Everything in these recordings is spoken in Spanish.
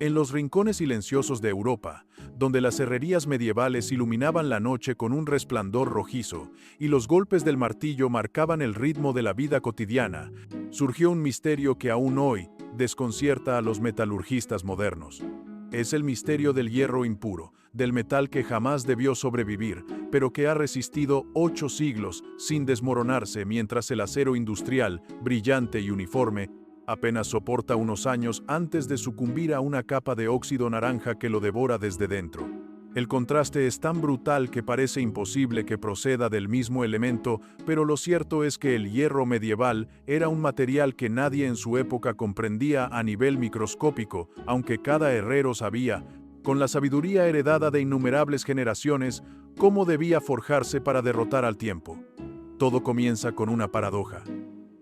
En los rincones silenciosos de Europa, donde las herrerías medievales iluminaban la noche con un resplandor rojizo y los golpes del martillo marcaban el ritmo de la vida cotidiana, surgió un misterio que aún hoy desconcierta a los metalurgistas modernos. Es el misterio del hierro impuro, del metal que jamás debió sobrevivir, pero que ha resistido 8 siglos sin desmoronarse mientras el acero industrial, brillante y uniforme, apenas soporta unos años antes de sucumbir a una capa de óxido naranja que lo devora desde dentro. El contraste es tan brutal que parece imposible que proceda del mismo elemento, pero lo cierto es que el hierro medieval era un material que nadie en su época comprendía a nivel microscópico, aunque cada herrero sabía, con la sabiduría heredada de innumerables generaciones, cómo debía forjarse para derrotar al tiempo. Todo comienza con una paradoja.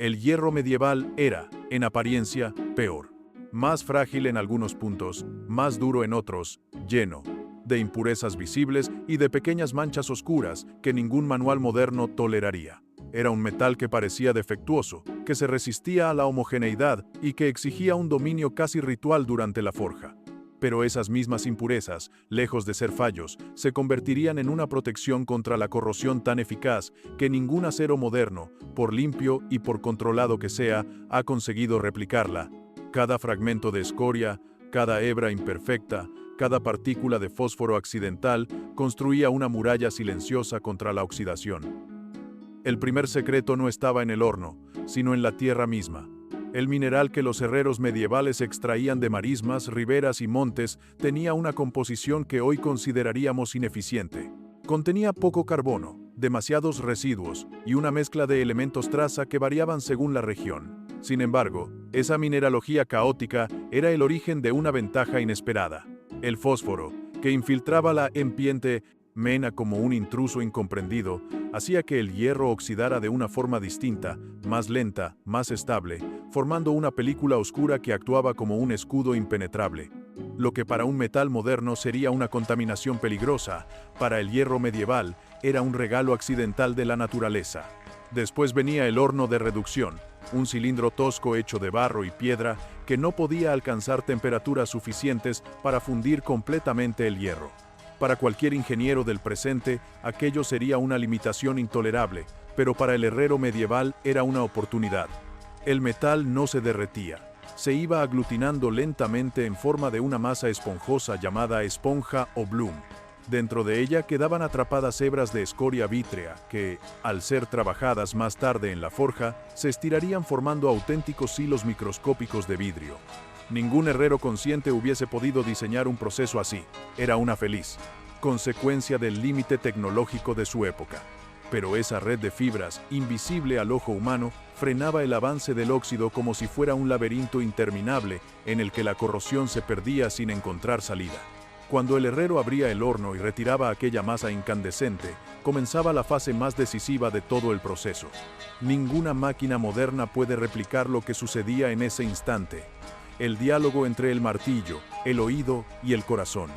El hierro medieval era, en apariencia, peor. Más frágil en algunos puntos, más duro en otros, lleno de impurezas visibles y de pequeñas manchas oscuras que ningún manual moderno toleraría. Era un metal que parecía defectuoso, que se resistía a la homogeneidad y que exigía un dominio casi ritual durante la forja. Pero esas mismas impurezas, lejos de ser fallos, se convertirían en una protección contra la corrosión tan eficaz que ningún acero moderno, por limpio y por controlado que sea, ha conseguido replicarla. Cada fragmento de escoria, cada hebra imperfecta, cada partícula de fósforo accidental construía una muralla silenciosa contra la oxidación. El primer secreto no estaba en el horno, sino en la tierra misma. El mineral que los herreros medievales extraían de marismas, riberas y montes tenía una composición que hoy consideraríamos ineficiente. Contenía poco carbono, demasiados residuos y una mezcla de elementos traza que variaban según la región. Sin embargo, esa mineralogía caótica era el origen de una ventaja inesperada. El fósforo, que infiltraba la empiente mena como un intruso incomprendido, hacía que el hierro oxidara de una forma distinta, más lenta, más estable, formando una película oscura que actuaba como un escudo impenetrable. Lo que para un metal moderno sería una contaminación peligrosa, para el hierro medieval era un regalo accidental de la naturaleza. Después venía el horno de reducción, un cilindro tosco hecho de barro y piedra que no podía alcanzar temperaturas suficientes para fundir completamente el hierro. Para cualquier ingeniero del presente, aquello sería una limitación intolerable, pero para el herrero medieval era una oportunidad. El metal no se derretía, se iba aglutinando lentamente en forma de una masa esponjosa llamada esponja o bloom. Dentro de ella quedaban atrapadas hebras de escoria vítrea que, al ser trabajadas más tarde en la forja, se estirarían formando auténticos hilos microscópicos de vidrio. Ningún herrero consciente hubiese podido diseñar un proceso así. Era una feliz consecuencia del límite tecnológico de su época. Pero esa red de fibras, invisible al ojo humano, frenaba el avance del óxido como si fuera un laberinto interminable en el que la corrosión se perdía sin encontrar salida. Cuando el herrero abría el horno y retiraba aquella masa incandescente, comenzaba la fase más decisiva de todo el proceso. Ninguna máquina moderna puede replicar lo que sucedía en ese instante. El diálogo entre el martillo, el oído y el corazón.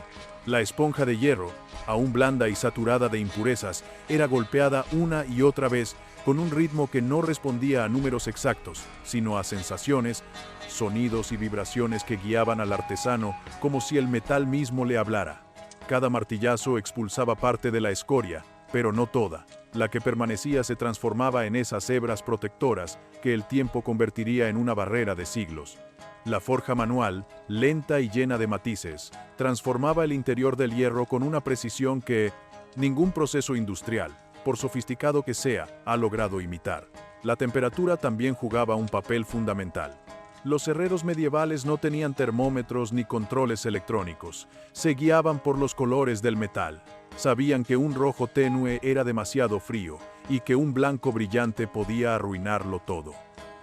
La esponja de hierro, aún blanda y saturada de impurezas, era golpeada una y otra vez con un ritmo que no respondía a números exactos, sino a sensaciones, sonidos y vibraciones que guiaban al artesano como si el metal mismo le hablara. Cada martillazo expulsaba parte de la escoria, pero no toda. La que permanecía se transformaba en esas hebras protectoras que el tiempo convertiría en una barrera de siglos. La forja manual, lenta y llena de matices, transformaba el interior del hierro con una precisión que ningún proceso industrial, por sofisticado que sea, ha logrado imitar. La temperatura también jugaba un papel fundamental. Los herreros medievales no tenían termómetros ni controles electrónicos. Se guiaban por los colores del metal. Sabían que un rojo tenue era demasiado frío y que un blanco brillante podía arruinarlo todo.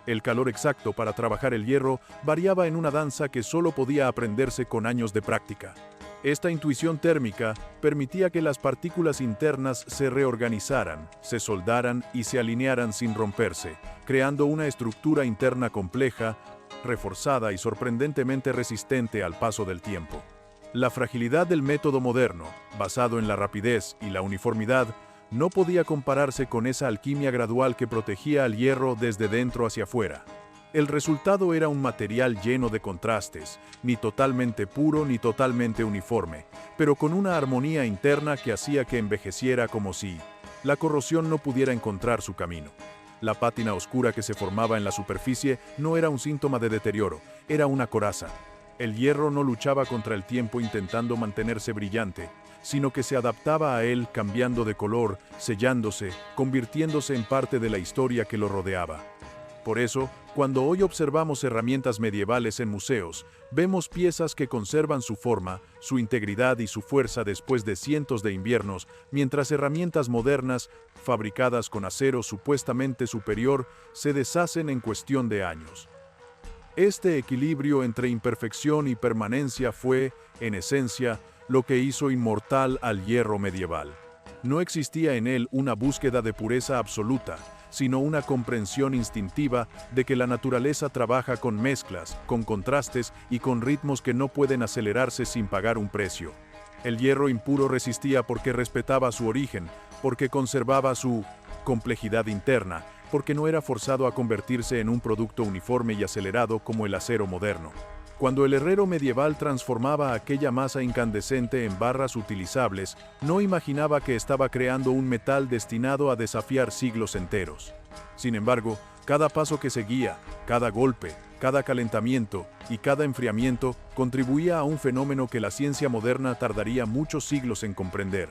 El calor exacto para trabajar el hierro variaba en una danza que solo podía aprenderse con años de práctica. Esta intuición térmica permitía que las partículas internas se reorganizaran, se soldaran y se alinearan sin romperse, creando una estructura interna compleja, reforzada y sorprendentemente resistente al paso del tiempo. La fragilidad del método moderno, basado en la rapidez y la uniformidad, no podía compararse con esa alquimia gradual que protegía al hierro desde dentro hacia afuera. El resultado era un material lleno de contrastes, ni totalmente puro ni totalmente uniforme, pero con una armonía interna que hacía que envejeciera como si la corrosión no pudiera encontrar su camino. La pátina oscura que se formaba en la superficie no era un síntoma de deterioro, era una coraza. El hierro no luchaba contra el tiempo intentando mantenerse brillante, sino que se adaptaba a él cambiando de color, sellándose, convirtiéndose en parte de la historia que lo rodeaba. Por eso, cuando hoy observamos herramientas medievales en museos, vemos piezas que conservan su forma, su integridad y su fuerza después de cientos de inviernos, mientras herramientas modernas, fabricadas con acero supuestamente superior, se deshacen en cuestión de años. Este equilibrio entre imperfección y permanencia fue, en esencia, lo que hizo inmortal al hierro medieval. No existía en él una búsqueda de pureza absoluta, sino una comprensión instintiva de que la naturaleza trabaja con mezclas, con contrastes y con ritmos que no pueden acelerarse sin pagar un precio. El hierro impuro resistía porque respetaba su origen, porque conservaba su complejidad interna, porque no era forzado a convertirse en un producto uniforme y acelerado como el acero moderno. Cuando el herrero medieval transformaba aquella masa incandescente en barras utilizables, no imaginaba que estaba creando un metal destinado a desafiar siglos enteros. Sin embargo, cada paso que seguía, cada golpe, cada calentamiento y cada enfriamiento contribuía a un fenómeno que la ciencia moderna tardaría muchos siglos en comprender: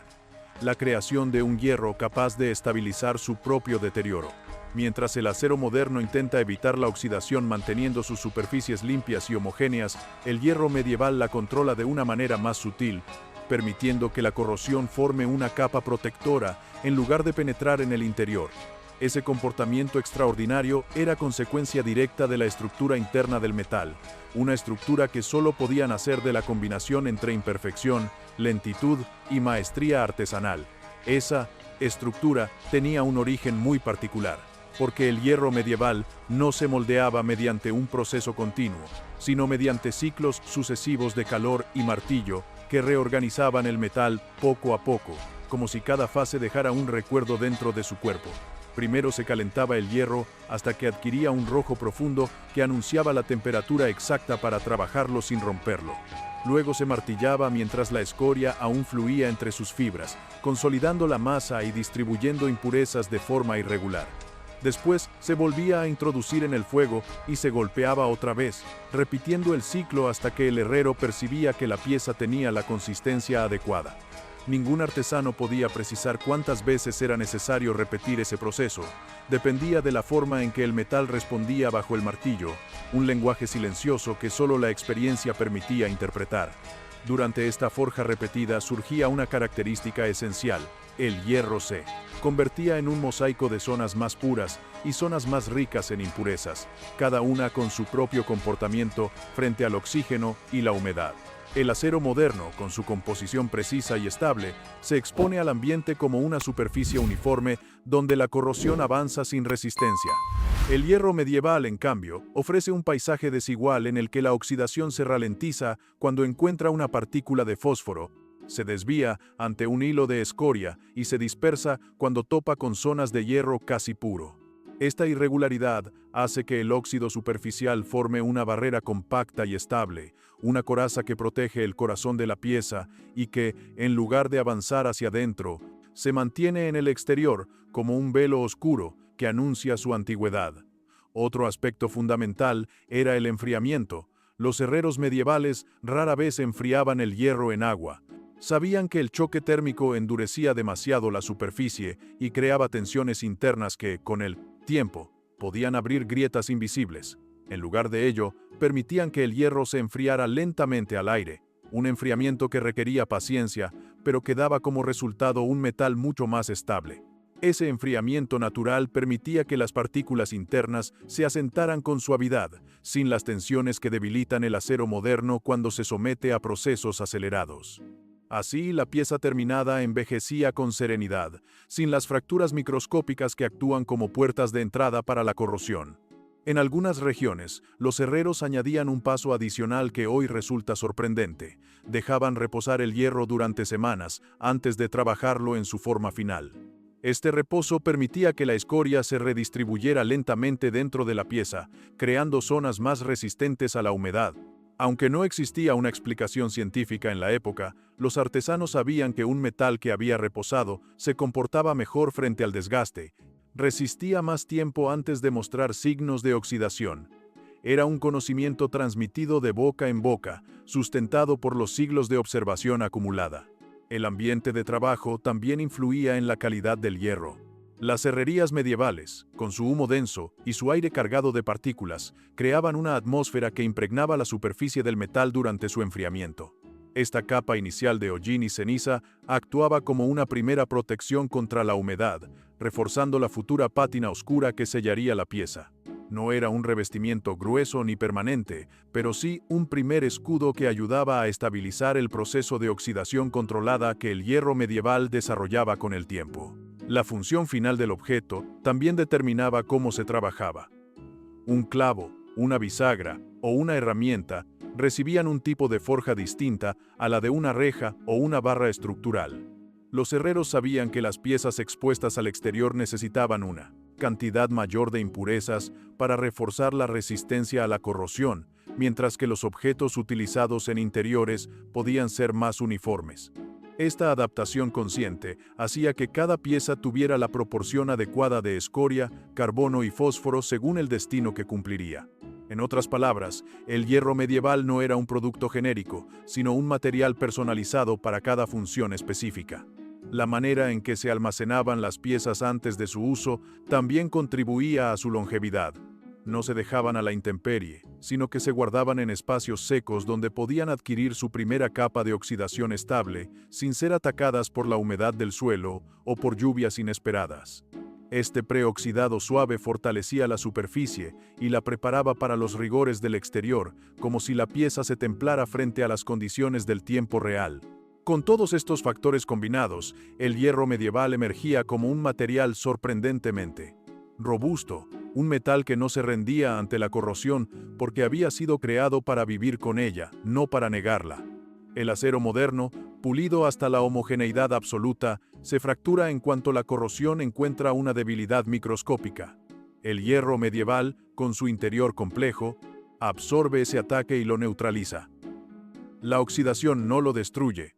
la creación de un hierro capaz de estabilizar su propio deterioro. Mientras el acero moderno intenta evitar la oxidación manteniendo sus superficies limpias y homogéneas, el hierro medieval la controla de una manera más sutil, permitiendo que la corrosión forme una capa protectora en lugar de penetrar en el interior. Ese comportamiento extraordinario era consecuencia directa de la estructura interna del metal, una estructura que solo podía nacer de la combinación entre imperfección, lentitud y maestría artesanal. Esa estructura tenía un origen muy particular, porque el hierro medieval no se moldeaba mediante un proceso continuo, sino mediante ciclos sucesivos de calor y martillo que reorganizaban el metal poco a poco, como si cada fase dejara un recuerdo dentro de su cuerpo. Primero se calentaba el hierro hasta que adquiría un rojo profundo que anunciaba la temperatura exacta para trabajarlo sin romperlo. Luego se martillaba mientras la escoria aún fluía entre sus fibras, consolidando la masa y distribuyendo impurezas de forma irregular. Después se volvía a introducir en el fuego y se golpeaba otra vez, repitiendo el ciclo hasta que el herrero percibía que la pieza tenía la consistencia adecuada. Ningún artesano podía precisar cuántas veces era necesario repetir ese proceso. Dependía de la forma en que el metal respondía bajo el martillo, un lenguaje silencioso que solo la experiencia permitía interpretar. Durante esta forja repetida surgía una característica esencial: el hierro se convertía en un mosaico de zonas más puras y zonas más ricas en impurezas, cada una con su propio comportamiento frente al oxígeno y la humedad. El acero moderno, con su composición precisa y estable, se expone al ambiente como una superficie uniforme donde la corrosión avanza sin resistencia. El hierro medieval, en cambio, ofrece un paisaje desigual en el que la oxidación se ralentiza cuando encuentra una partícula de fósforo, se desvía ante un hilo de escoria y se dispersa cuando topa con zonas de hierro casi puro. Esta irregularidad hace que el óxido superficial forme una barrera compacta y estable, una coraza que protege el corazón de la pieza y que, en lugar de avanzar hacia adentro, se mantiene en el exterior como un velo oscuro que anuncia su antigüedad. Otro aspecto fundamental era el enfriamiento. Los herreros medievales rara vez enfriaban el hierro en agua. Sabían que el choque térmico endurecía demasiado la superficie y creaba tensiones internas que, con el tiempo, podían abrir grietas invisibles. En lugar de ello, permitían que el hierro se enfriara lentamente al aire, un enfriamiento que requería paciencia, pero que daba como resultado un metal mucho más estable. Ese enfriamiento natural permitía que las partículas internas se asentaran con suavidad, sin las tensiones que debilitan el acero moderno cuando se somete a procesos acelerados. Así, la pieza terminada envejecía con serenidad, sin las fracturas microscópicas que actúan como puertas de entrada para la corrosión. En algunas regiones, los herreros añadían un paso adicional que hoy resulta sorprendente: dejaban reposar el hierro durante semanas antes de trabajarlo en su forma final. Este reposo permitía que la escoria se redistribuyera lentamente dentro de la pieza, creando zonas más resistentes a la humedad. Aunque no existía una explicación científica en la época, los artesanos sabían que un metal que había reposado se comportaba mejor frente al desgaste, resistía más tiempo antes de mostrar signos de oxidación. Era un conocimiento transmitido de boca en boca, sustentado por los siglos de observación acumulada. El ambiente de trabajo también influía en la calidad del hierro. Las herrerías medievales, con su humo denso y su aire cargado de partículas, creaban una atmósfera que impregnaba la superficie del metal durante su enfriamiento. Esta capa inicial de hollín y ceniza actuaba como una primera protección contra la humedad, reforzando la futura pátina oscura que sellaría la pieza. No era un revestimiento grueso ni permanente, pero sí un primer escudo que ayudaba a estabilizar el proceso de oxidación controlada que el hierro medieval desarrollaba con el tiempo. La función final del objeto también determinaba cómo se trabajaba. Un clavo, una bisagra o una herramienta recibían un tipo de forja distinta a la de una reja o una barra estructural. Los herreros sabían que las piezas expuestas al exterior necesitaban una cantidad mayor de impurezas para reforzar la resistencia a la corrosión, mientras que los objetos utilizados en interiores podían ser más uniformes. Esta adaptación consciente hacía que cada pieza tuviera la proporción adecuada de escoria, carbono y fósforo según el destino que cumpliría. En otras palabras, el hierro medieval no era un producto genérico, sino un material personalizado para cada función específica. La manera en que se almacenaban las piezas antes de su uso también contribuía a su longevidad. No se dejaban a la intemperie, sino que se guardaban en espacios secos donde podían adquirir su primera capa de oxidación estable, sin ser atacadas por la humedad del suelo o por lluvias inesperadas. Este preoxidado suave fortalecía la superficie y la preparaba para los rigores del exterior, como si la pieza se templara frente a las condiciones del tiempo real. Con todos estos factores combinados, el hierro medieval emergía como un material sorprendentemente robusto, un metal que no se rendía ante la corrosión porque había sido creado para vivir con ella, no para negarla. El acero moderno, pulido hasta la homogeneidad absoluta, se fractura en cuanto la corrosión encuentra una debilidad microscópica. El hierro medieval, con su interior complejo, absorbe ese ataque y lo neutraliza. La oxidación no lo destruye,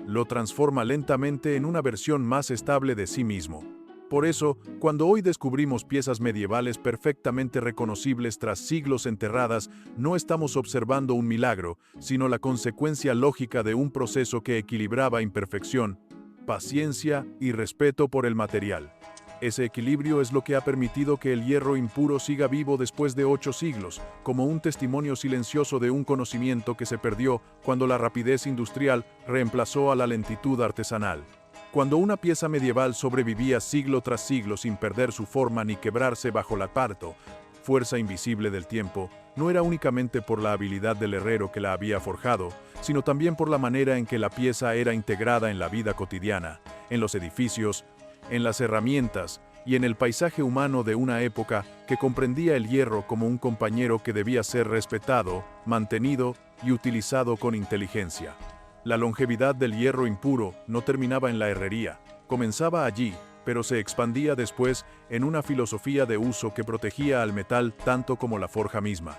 lo transforma lentamente en una versión más estable de sí mismo. Por eso, cuando hoy descubrimos piezas medievales perfectamente reconocibles tras siglos enterradas, no estamos observando un milagro, sino la consecuencia lógica de un proceso que equilibraba imperfección, paciencia y respeto por el material. Ese equilibrio es lo que ha permitido que el hierro impuro siga vivo después de 8 siglos, como un testimonio silencioso de un conocimiento que se perdió cuando la rapidez industrial reemplazó a la lentitud artesanal. Cuando una pieza medieval sobrevivía siglo tras siglo sin perder su forma ni quebrarse bajo la parto, fuerza invisible del tiempo, no era únicamente por la habilidad del herrero que la había forjado, sino también por la manera en que la pieza era integrada en la vida cotidiana, en los edificios, en las herramientas y en el paisaje humano de una época que comprendía el hierro como un compañero que debía ser respetado, mantenido y utilizado con inteligencia. La longevidad del hierro impuro no terminaba en la herrería, comenzaba allí, pero se expandía después en una filosofía de uso que protegía al metal tanto como la forja misma.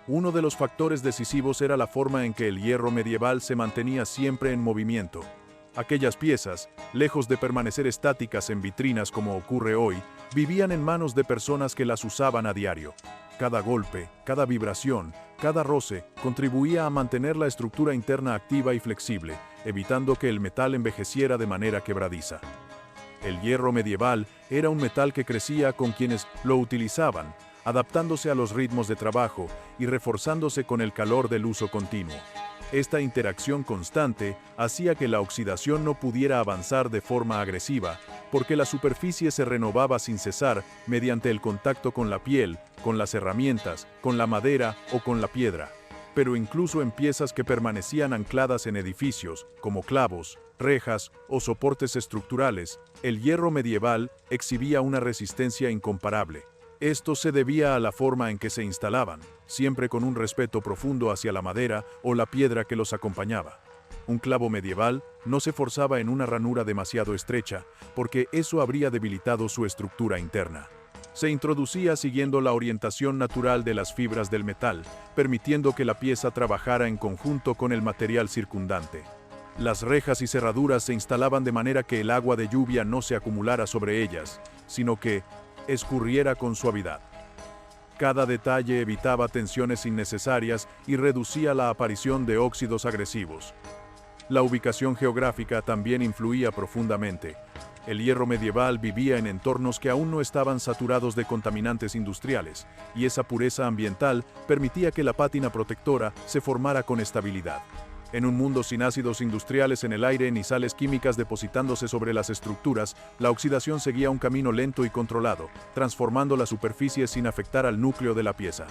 Uno de los factores decisivos era la forma en que el hierro medieval se mantenía siempre en movimiento. Aquellas piezas, lejos de permanecer estáticas en vitrinas como ocurre hoy, vivían en manos de personas que las usaban a diario. Cada golpe, cada vibración, cada roce contribuía a mantener la estructura interna activa y flexible, evitando que el metal envejeciera de manera quebradiza. El hierro medieval era un metal que crecía con quienes lo utilizaban, adaptándose a los ritmos de trabajo y reforzándose con el calor del uso continuo. Esta interacción constante hacía que la oxidación no pudiera avanzar de forma agresiva, porque la superficie se renovaba sin cesar mediante el contacto con la piel, con las herramientas, con la madera o con la piedra. Pero incluso en piezas que permanecían ancladas en edificios, como clavos, rejas o soportes estructurales, el hierro medieval exhibía una resistencia incomparable. Esto se debía a la forma en que se instalaban, siempre con un respeto profundo hacia la madera o la piedra que los acompañaba. Un clavo medieval no se forzaba en una ranura demasiado estrecha, porque eso habría debilitado su estructura interna. Se introducía siguiendo la orientación natural de las fibras del metal, permitiendo que la pieza trabajara en conjunto con el material circundante. Las rejas y cerraduras se instalaban de manera que el agua de lluvia no se acumulara sobre ellas, sino que escurriera con suavidad. Cada detalle evitaba tensiones innecesarias y reducía la aparición de óxidos agresivos. La ubicación geográfica también influía profundamente. El hierro medieval vivía en entornos que aún no estaban saturados de contaminantes industriales, y esa pureza ambiental permitía que la pátina protectora se formara con estabilidad. En un mundo sin ácidos industriales en el aire ni sales químicas depositándose sobre las estructuras, la oxidación seguía un camino lento y controlado, transformando la superficie sin afectar al núcleo de la pieza.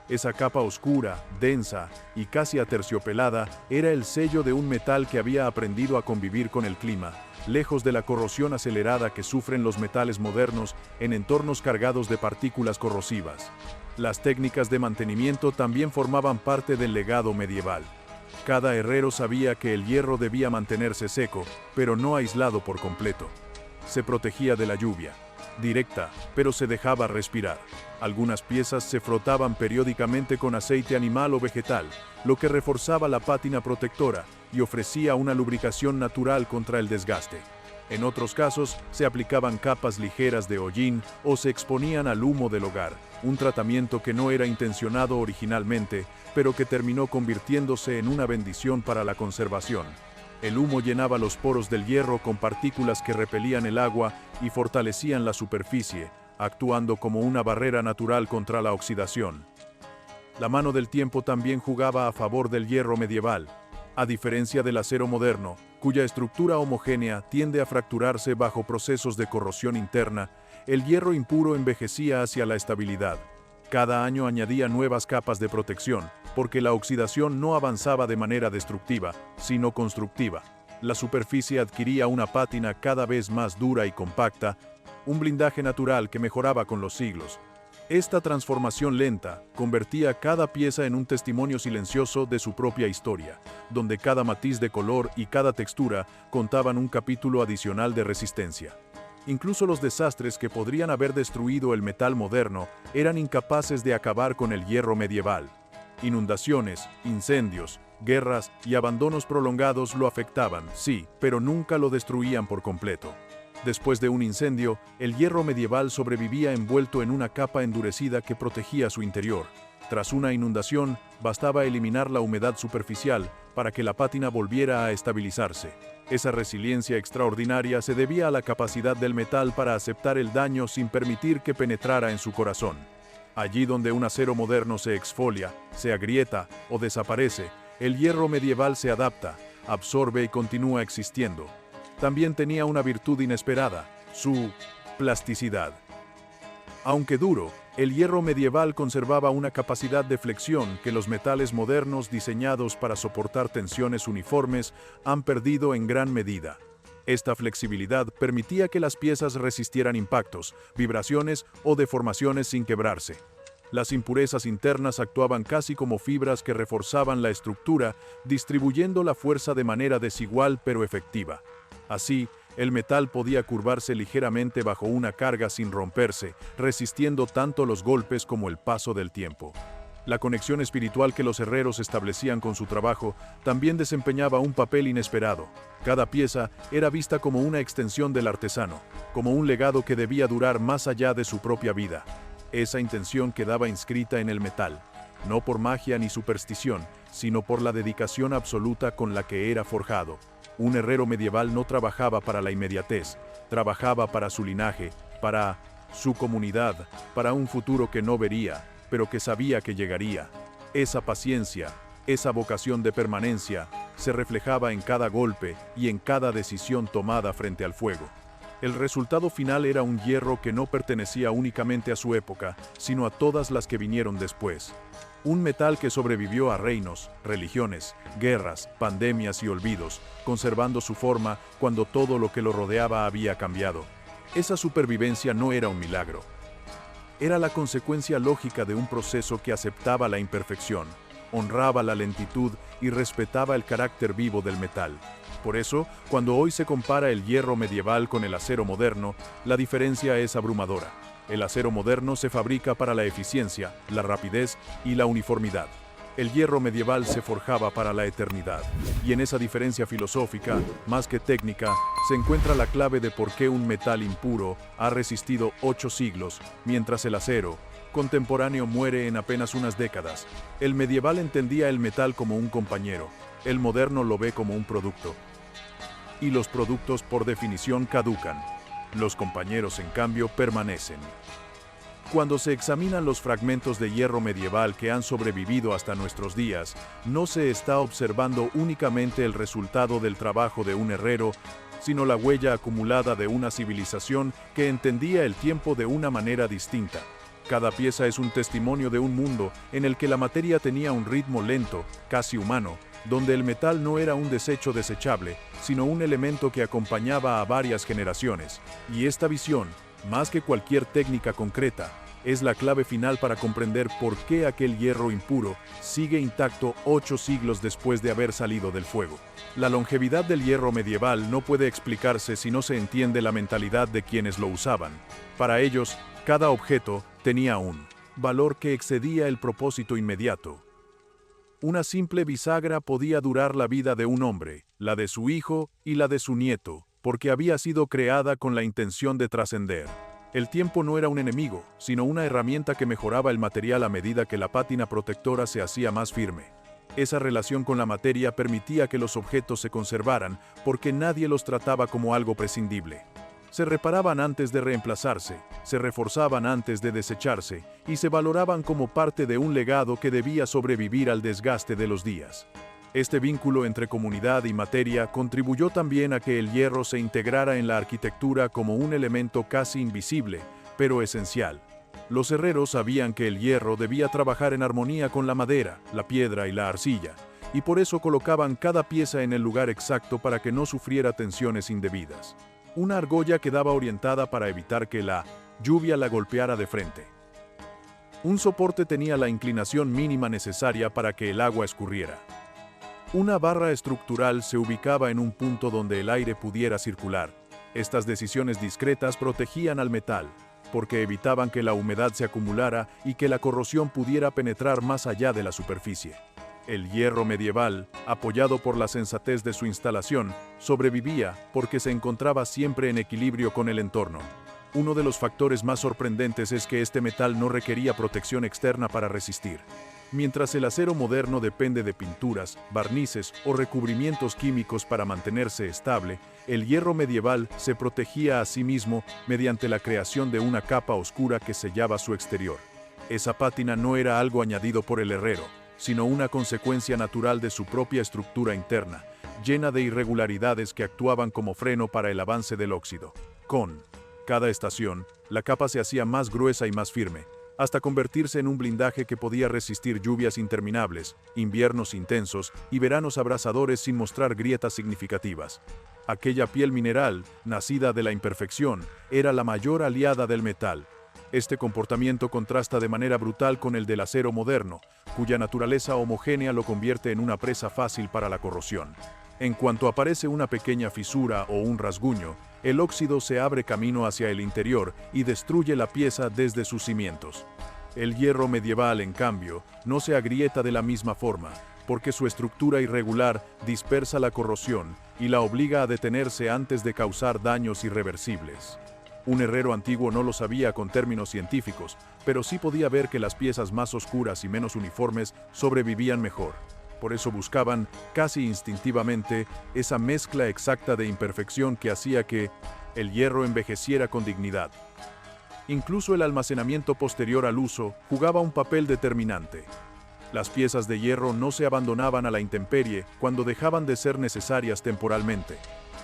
Esa capa oscura, densa y casi aterciopelada era el sello de un metal que había aprendido a convivir con el clima, lejos de la corrosión acelerada que sufren los metales modernos en entornos cargados de partículas corrosivas. Las técnicas de mantenimiento también formaban parte del legado medieval. Cada herrero sabía que el hierro debía mantenerse seco, pero no aislado por completo. Se protegía de la lluvia, directa, pero se dejaba respirar. Algunas piezas se frotaban periódicamente con aceite animal o vegetal, lo que reforzaba la pátina protectora y ofrecía una lubricación natural contra el desgaste. En otros casos, se aplicaban capas ligeras de hollín o se exponían al humo del hogar, un tratamiento que no era intencionado originalmente, pero que terminó convirtiéndose en una bendición para la conservación. El humo llenaba los poros del hierro con partículas que repelían el agua y fortalecían la superficie, actuando como una barrera natural contra la oxidación. La mano del tiempo también jugaba a favor del hierro medieval. A diferencia del acero moderno, cuya estructura homogénea tiende a fracturarse bajo procesos de corrosión interna, el hierro impuro envejecía hacia la estabilidad. Cada año añadía nuevas capas de protección, porque la oxidación no avanzaba de manera destructiva, sino constructiva. La superficie adquiría una pátina cada vez más dura y compacta, un blindaje natural que mejoraba con los siglos. Esta transformación lenta convertía cada pieza en un testimonio silencioso de su propia historia, donde cada matiz de color y cada textura contaban un capítulo adicional de resistencia. Incluso los desastres que podrían haber destruido el metal moderno eran incapaces de acabar con el hierro medieval. Inundaciones, incendios, guerras y abandonos prolongados lo afectaban, sí, pero nunca lo destruían por completo. Después de un incendio, el hierro medieval sobrevivía envuelto en una capa endurecida que protegía su interior. Tras una inundación, bastaba eliminar la humedad superficial para que la pátina volviera a estabilizarse. Esa resiliencia extraordinaria se debía a la capacidad del metal para aceptar el daño sin permitir que penetrara en su corazón. Allí donde un acero moderno se exfolia, se agrieta o desaparece, el hierro medieval se adapta, absorbe y continúa existiendo. También tenía una virtud inesperada, su plasticidad. Aunque duro, el hierro medieval conservaba una capacidad de flexión que los metales modernos diseñados para soportar tensiones uniformes han perdido en gran medida. Esta flexibilidad permitía que las piezas resistieran impactos, vibraciones o deformaciones sin quebrarse. Las impurezas internas actuaban casi como fibras que reforzaban la estructura, distribuyendo la fuerza de manera desigual pero efectiva. Así, el metal podía curvarse ligeramente bajo una carga sin romperse, resistiendo tanto los golpes como el paso del tiempo. La conexión espiritual que los herreros establecían con su trabajo también desempeñaba un papel inesperado. Cada pieza era vista como una extensión del artesano, como un legado que debía durar más allá de su propia vida. Esa intención quedaba inscrita en el metal, no por magia ni superstición, sino por la dedicación absoluta con la que era forjado. Un herrero medieval no trabajaba para la inmediatez, trabajaba para su linaje, para su comunidad, para un futuro que no vería, pero que sabía que llegaría. Esa paciencia, esa vocación de permanencia, se reflejaba en cada golpe y en cada decisión tomada frente al fuego. El resultado final era un hierro que no pertenecía únicamente a su época, sino a todas las que vinieron después. Un metal que sobrevivió a reinos, religiones, guerras, pandemias y olvidos, conservando su forma cuando todo lo que lo rodeaba había cambiado. Esa supervivencia no era un milagro. Era la consecuencia lógica de un proceso que aceptaba la imperfección, honraba la lentitud y respetaba el carácter vivo del metal. Por eso, cuando hoy se compara el hierro medieval con el acero moderno, la diferencia es abrumadora. El acero moderno se fabrica para la eficiencia, la rapidez y la uniformidad. El hierro medieval se forjaba para la eternidad. Y en esa diferencia filosófica, más que técnica, se encuentra la clave de por qué un metal impuro ha resistido 8 siglos, mientras el acero contemporáneo muere en apenas unas décadas. El medieval entendía el metal como un compañero, el moderno lo ve como un producto. Y los productos por definición caducan. Los compañeros, en cambio, permanecen. Cuando se examinan los fragmentos de hierro medieval que han sobrevivido hasta nuestros días, no se está observando únicamente el resultado del trabajo de un herrero, sino la huella acumulada de una civilización que entendía el tiempo de una manera distinta. Cada pieza es un testimonio de un mundo en el que la materia tenía un ritmo lento, casi humano, donde el metal no era un desecho desechable, sino un elemento que acompañaba a varias generaciones. Y esta visión, más que cualquier técnica concreta, es la clave final para comprender por qué aquel hierro impuro sigue intacto 8 siglos después de haber salido del fuego. La longevidad del hierro medieval no puede explicarse si no se entiende la mentalidad de quienes lo usaban. Para ellos, cada objeto tenía un valor que excedía el propósito inmediato. Una simple bisagra podía durar la vida de un hombre, la de su hijo y la de su nieto, porque había sido creada con la intención de trascender. El tiempo no era un enemigo, sino una herramienta que mejoraba el material a medida que la pátina protectora se hacía más firme. Esa relación con la materia permitía que los objetos se conservaran, porque nadie los trataba como algo prescindible. Se reparaban antes de reemplazarse, se reforzaban antes de desecharse, y se valoraban como parte de un legado que debía sobrevivir al desgaste de los días. Este vínculo entre comunidad y materia contribuyó también a que el hierro se integrara en la arquitectura como un elemento casi invisible, pero esencial. Los herreros sabían que el hierro debía trabajar en armonía con la madera, la piedra y la arcilla, y por eso colocaban cada pieza en el lugar exacto para que no sufriera tensiones indebidas. Una argolla quedaba orientada para evitar que la lluvia la golpeara de frente. Un soporte tenía la inclinación mínima necesaria para que el agua escurriera. Una barra estructural se ubicaba en un punto donde el aire pudiera circular. Estas decisiones discretas protegían al metal, porque evitaban que la humedad se acumulara y que la corrosión pudiera penetrar más allá de la superficie. El hierro medieval, apoyado por la sensatez de su instalación, sobrevivía porque se encontraba siempre en equilibrio con el entorno. Uno de los factores más sorprendentes es que este metal no requería protección externa para resistir. Mientras el acero moderno depende de pinturas, barnices o recubrimientos químicos para mantenerse estable, el hierro medieval se protegía a sí mismo mediante la creación de una capa oscura que sellaba su exterior. Esa pátina no era algo añadido por el herrero, sino una consecuencia natural de su propia estructura interna, llena de irregularidades que actuaban como freno para el avance del óxido. Con cada estación, la capa se hacía más gruesa y más firme, hasta convertirse en un blindaje que podía resistir lluvias interminables, inviernos intensos y veranos abrasadores sin mostrar grietas significativas. Aquella piel mineral, nacida de la imperfección, era la mayor aliada del metal. Este comportamiento contrasta de manera brutal con el del acero moderno, cuya naturaleza homogénea lo convierte en una presa fácil para la corrosión. En cuanto aparece una pequeña fisura o un rasguño, el óxido se abre camino hacia el interior y destruye la pieza desde sus cimientos. El hierro medieval, en cambio, no se agrieta de la misma forma, porque su estructura irregular dispersa la corrosión y la obliga a detenerse antes de causar daños irreversibles. Un herrero antiguo no lo sabía con términos científicos, pero sí podía ver que las piezas más oscuras y menos uniformes sobrevivían mejor. Por eso buscaban, casi instintivamente, esa mezcla exacta de imperfección que hacía que el hierro envejeciera con dignidad. Incluso el almacenamiento posterior al uso jugaba un papel determinante. Las piezas de hierro no se abandonaban a la intemperie cuando dejaban de ser necesarias temporalmente.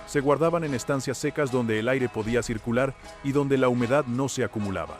Se guardaban en estancias secas donde el aire podía circular y donde la humedad no se acumulaba.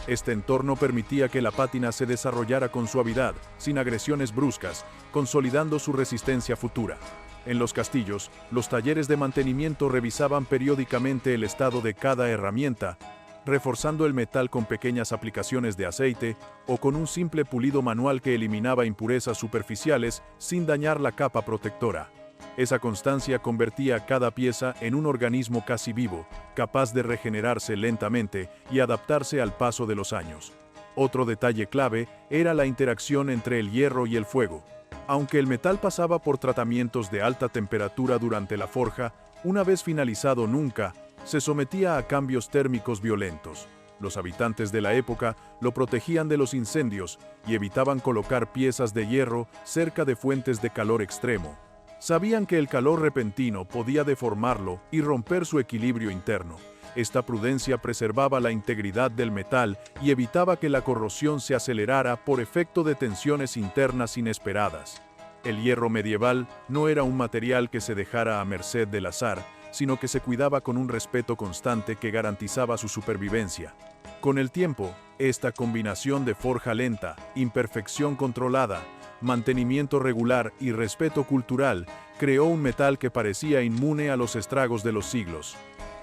Este entorno permitía que la pátina se desarrollara con suavidad, sin agresiones bruscas, consolidando su resistencia futura. En los castillos, los talleres de mantenimiento revisaban periódicamente el estado de cada herramienta reforzando el metal con pequeñas aplicaciones de aceite o con un simple pulido manual que eliminaba impurezas superficiales sin dañar la capa protectora. Esa constancia convertía cada pieza en un organismo casi vivo, capaz de regenerarse lentamente y adaptarse al paso de los años. Otro detalle clave era la interacción entre el hierro y el fuego. Aunque el metal pasaba por tratamientos de alta temperatura durante la forja, una vez finalizado nunca se sometía a cambios térmicos violentos. Los habitantes de la época lo protegían de los incendios y evitaban colocar piezas de hierro cerca de fuentes de calor extremo. Sabían que el calor repentino podía deformarlo y romper su equilibrio interno. Esta prudencia preservaba la integridad del metal y evitaba que la corrosión se acelerara por efecto de tensiones internas inesperadas. El hierro medieval no era un material que se dejara a merced del azar, sino que se cuidaba con un respeto constante que garantizaba su supervivencia. Con el tiempo, esta combinación de forja lenta, imperfección controlada, mantenimiento regular y respeto cultural creó un metal que parecía inmune a los estragos de los siglos.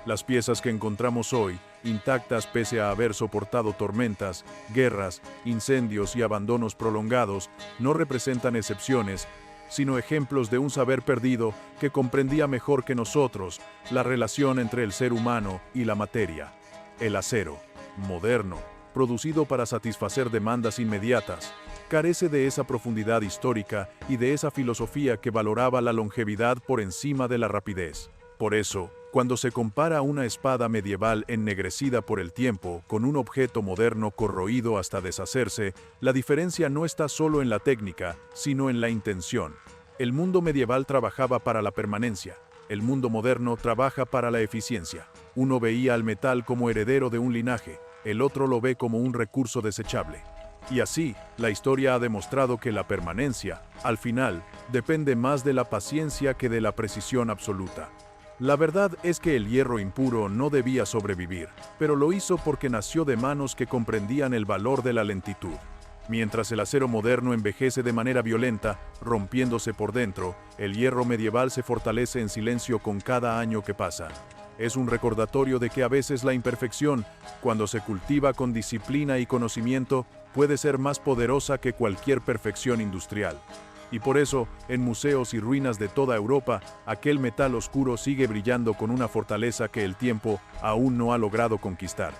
Las piezas que encontramos hoy, intactas pese a haber soportado tormentas, guerras, incendios y abandonos prolongados, no representan excepciones, sino ejemplos de un saber perdido que comprendía mejor que nosotros la relación entre el ser humano y la materia. El acero, moderno, producido para satisfacer demandas inmediatas, carece de esa profundidad histórica y de esa filosofía que valoraba la longevidad por encima de la rapidez. Por eso, cuando se compara una espada medieval ennegrecida por el tiempo con un objeto moderno corroído hasta deshacerse, la diferencia no está solo en la técnica, sino en la intención. El mundo medieval trabajaba para la permanencia, el mundo moderno trabaja para la eficiencia. Uno veía al metal como heredero de un linaje, el otro lo ve como un recurso desechable. Y así, la historia ha demostrado que la permanencia, al final, depende más de la paciencia que de la precisión absoluta. La verdad es que el hierro impuro no debía sobrevivir, pero lo hizo porque nació de manos que comprendían el valor de la lentitud. Mientras el acero moderno envejece de manera violenta, rompiéndose por dentro, el hierro medieval se fortalece en silencio con cada año que pasa. Es un recordatorio de que a veces la imperfección, cuando se cultiva con disciplina y conocimiento, puede ser más poderosa que cualquier perfección industrial. Y por eso, en museos y ruinas de toda Europa, aquel metal oscuro sigue brillando con una fortaleza que el tiempo aún no ha logrado conquistar.